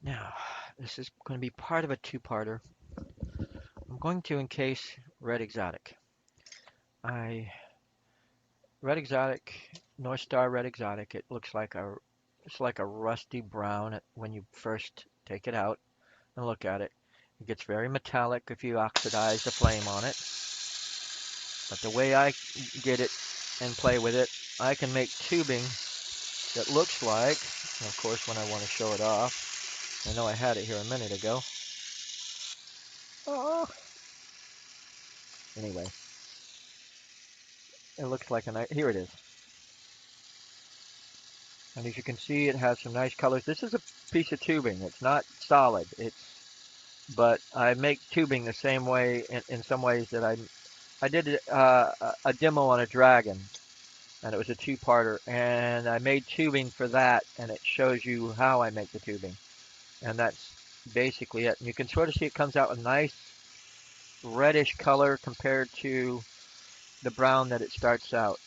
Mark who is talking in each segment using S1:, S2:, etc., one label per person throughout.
S1: Now, this is going to be part of a two-parter. I'm going to encase Red Exotic. I Red Exotic, North Star Red Exotic. It's like a rusty brown when you first take it out and look at it. It gets very metallic if you oxidize the flame on it. But the way I get it and play with it, I can make tubing that looks like, and of course when I want to show it off, I know I had it here a minute ago. Oh, anyway, it looks like a nice, here it is. And as you can see, it has some nice colors. This is a piece of tubing. It's not solid. But I make tubing the same way in some ways that I did a demo on a dragon, and it was a two-parter, and I made tubing for that, and it shows you how I make the tubing, and that's basically it. And you can sort of see it comes out a nice reddish color compared to the brown that it starts out.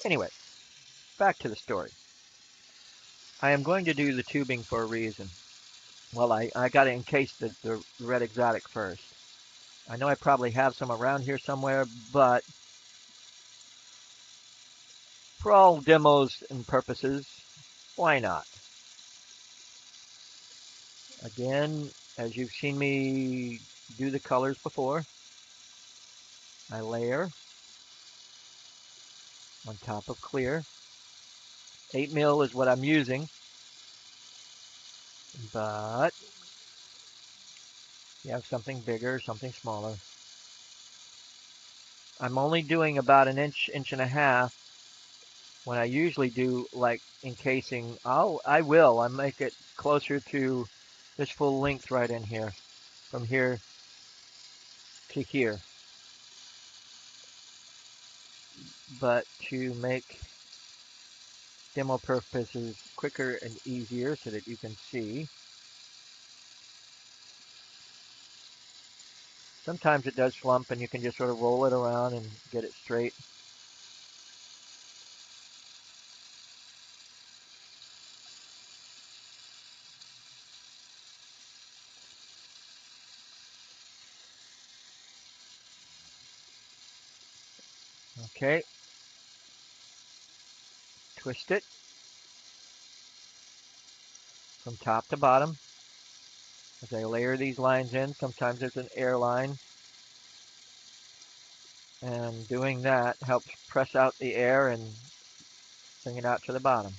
S1: Anyway, back to the story. I am going to do the tubing for a reason. Well, I got to encase the red exotic first. I know I probably have some around here somewhere, but for all demos and purposes, why not? Again, as you've seen me do the colors before, I layer on top of clear. 8 mil is what I'm using, but you have something bigger, something smaller. I'm only doing about an inch, inch and a half when I usually do like encasing. I make it closer to this full length right in here, from here to here. But to make demo purposes quicker and easier so that you can see, sometimes it does slump and you can just sort of roll it around and get it straight. Okay, twist it from top to bottom. As I layer these lines in, sometimes there's an air line, and doing that helps press out the air and bring it out to the bottom.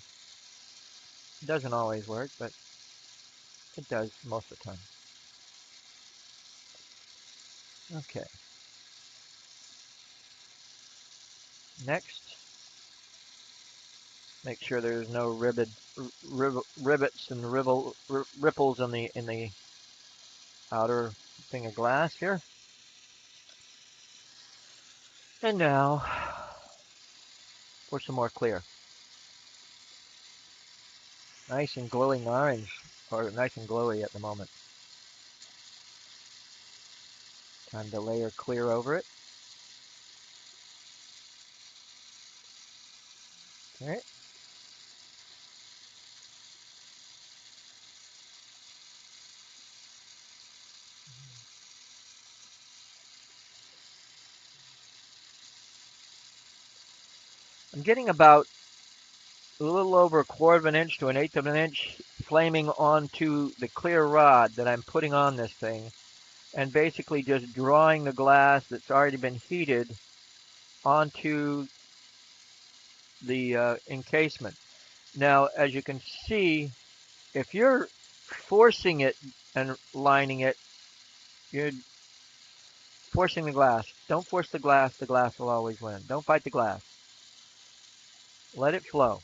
S1: It doesn't always work, but it does most of the time. Okay, next, make sure there's no rivets and ripples in the outer thing of glass here. And now for some more clear. Nice and glowing orange, or nice and glowy at the moment. Time to layer clear over it. Okay. I'm getting about a little over a quarter of an inch to an eighth of an inch flaming onto the clear rod that I'm putting on this thing, and basically just drawing the glass that's already been heated onto the encasement. Now, as you can see, if you're forcing it and lining it, you're forcing the glass. Don't force the glass will always win. Don't fight the glass. Let it flow.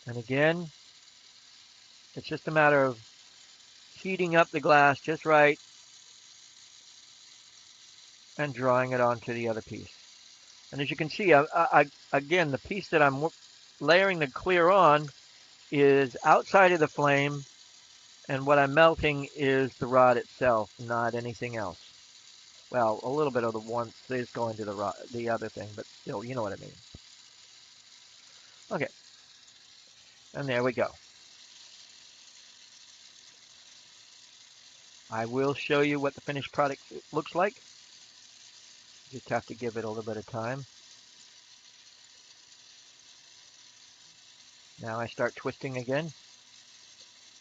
S1: And again, it's just a matter of heating up the glass just right and drawing it onto the other piece. And as you can see, again, the piece that I'm layering the clear on is outside of the flame, and what I'm melting is the rod itself, not anything else. Well, a little bit of the warmth is going to the other thing, but still, you know what I mean. Okay, And there we go. I will show you what the finished product looks like. Just have to give it a little bit of time. Now I start twisting again.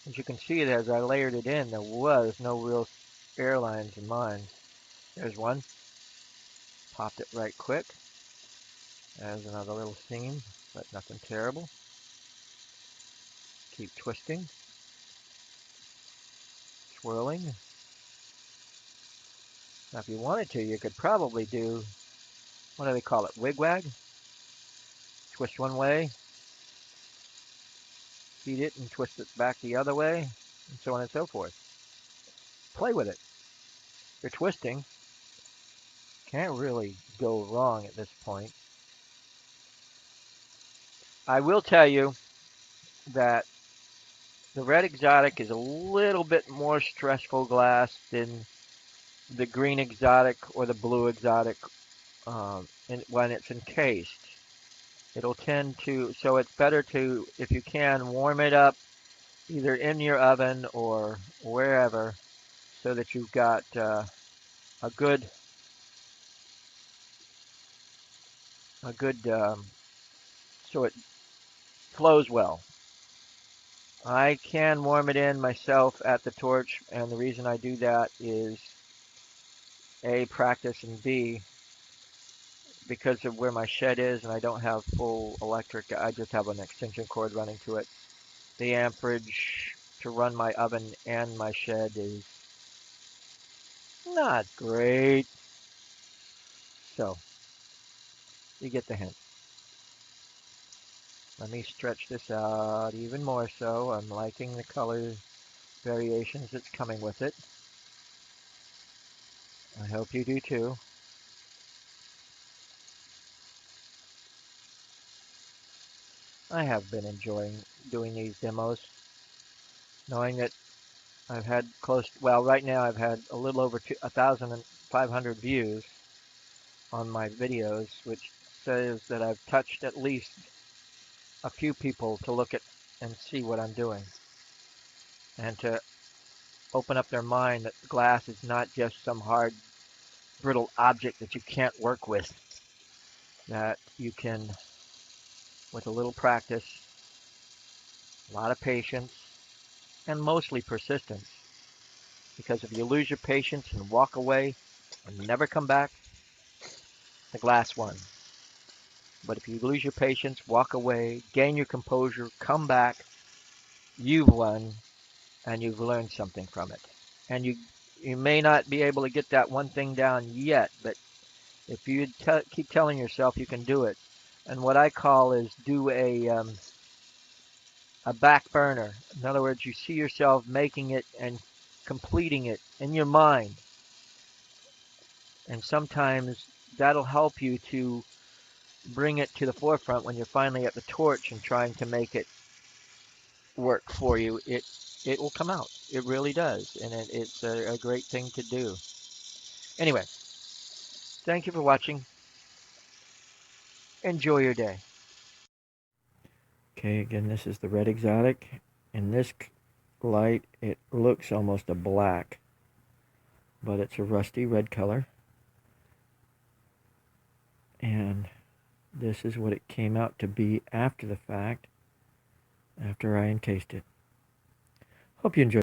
S1: As you can see, as I layered it in, there was no real airlines in mine. There's one. Popped it right quick. There's another little seam, but nothing terrible. Keep twisting, swirling. Now if you wanted to, you could probably do, what do they call it, wigwag? Twist one way, feed it and twist it back the other way, and so on and so forth. Play with it. You're twisting. Can't really go wrong at this point. I will tell you that the red exotic is a little bit more stressful glass than the green exotic or the blue exotic when it's encased. It'll tend to, so it's better to, if you can, warm it up either in your oven or wherever so that you've got a good, so it flows well. I can warm it in myself at the torch, and the reason I do that is A, practice, and B, because of where my shed is and I don't have full electric, I just have an extension cord running to it. The amperage to run my oven and my shed is not great. So, you get the hint. Let me stretch this out even more so. I'm liking the color variations that's coming with it. I hope you do too. I have been enjoying doing these demos, knowing that I've had right now I've had a little over 1,500 views on my videos, which says that I've touched at least a few people to look at and see what I'm doing, and to open up their mind that glass is not just some hard, brittle object that you can't work with, that you can, with a little practice, a lot of patience, and mostly persistence. Because if you lose your patience and walk away and never come back, the glass won. But if you lose your patience, walk away, gain your composure, come back, you've won, and you've learned something from it. And you may not be able to get that one thing down yet, but if you keep telling yourself you can do it, and what I call is do a back burner. In other words, you see yourself making it and completing it in your mind, and sometimes that'll help you to bring it to the forefront when you're finally at the torch and trying to make it work for you. It will come out. It really does, and it's a great thing to do. Anyway, thank you for watching. Enjoy your day. Okay, again, this is the red exotic. In this light, it looks almost a black, but it's a rusty red color. And this is what it came out to be after the fact, after I encased it. Hope you enjoyed.